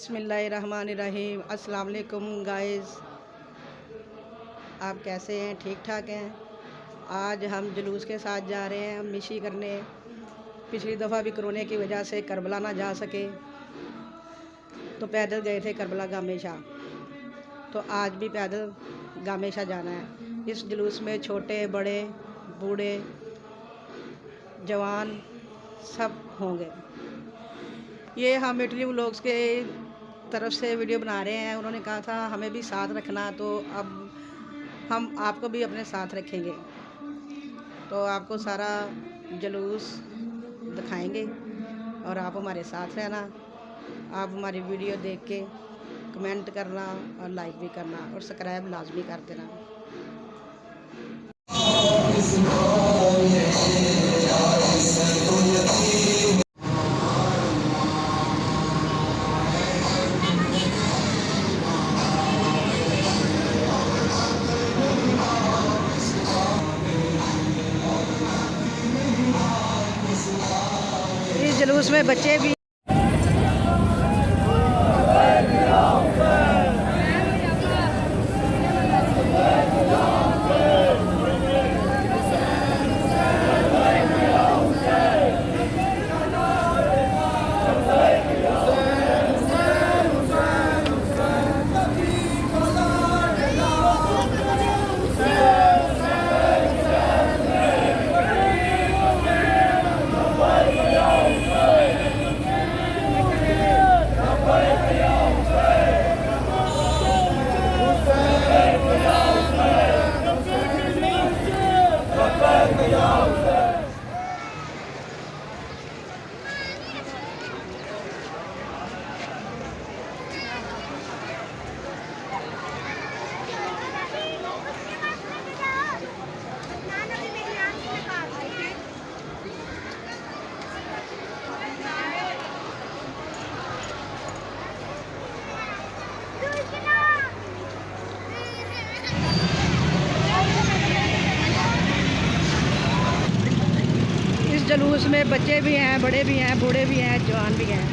बिस्मिल्लाहिर्रहमानिर्रहीम। अस्सलाम वालेकुम गाइस, आप कैसे हैं? ठीक ठाक हैं। आज हम जुलूस के साथ जा रहे हैं मिशी करने। पिछली दफ़ा भी कोरोना की वजह से करबला ना जा सके तो पैदल गए थे करबला गामेशा, तो आज भी पैदल गामेशा जाना है। इस जुलूस में छोटे बड़े बूढ़े जवान सब होंगे। ये हम इटली व्लॉग्स के तरफ से वीडियो बना रहे हैं। उन्होंने कहा था हमें भी साथ रखना, तो अब हम आपको भी अपने साथ रखेंगे, तो आपको सारा जुलूस दिखाएंगे और आप हमारे साथ रहना। आप हमारी वीडियो देख के कमेंट करना और लाइक भी करना और सब्सक्राइब लाजमी कर देना। इस जुलूस में बच्चे भी इस जुलूस में बच्चे भी हैं, बड़े भी हैं, बूढ़े भी हैं, जवान भी हैं।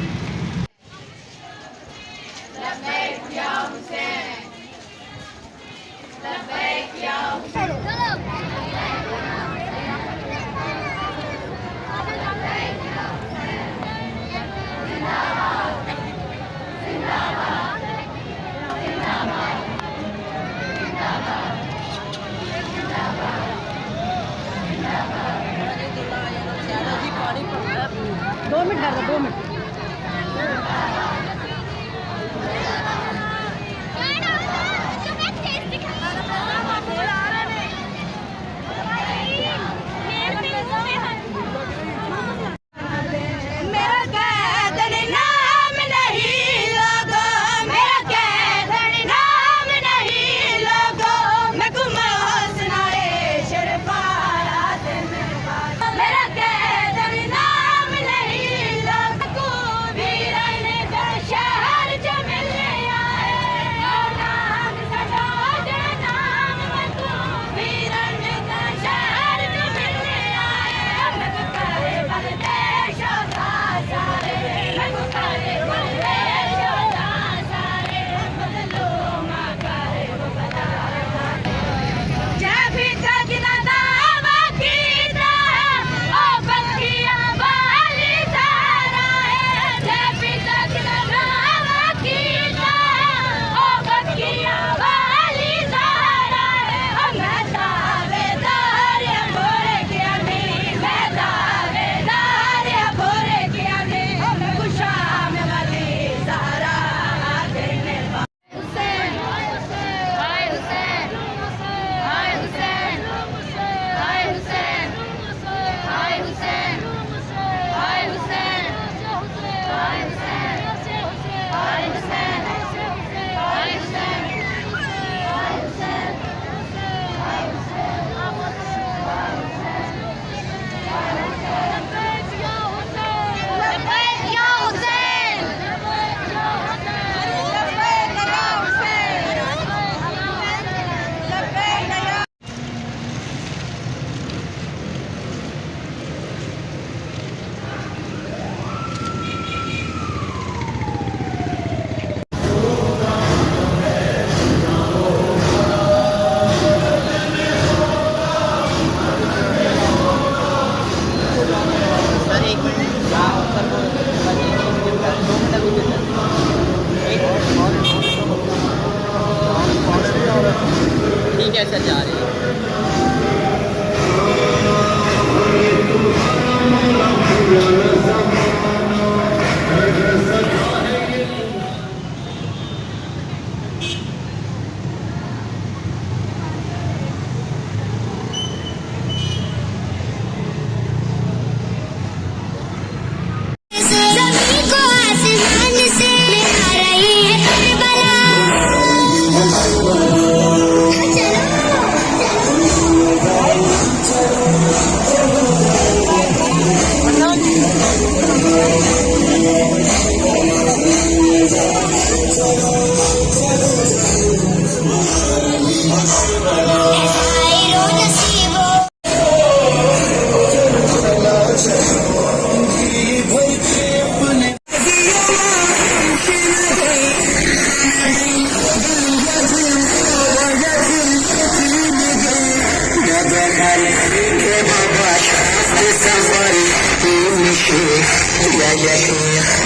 दो मिनट कर दो, 2 मिनट। Yeah, yeah, yeah.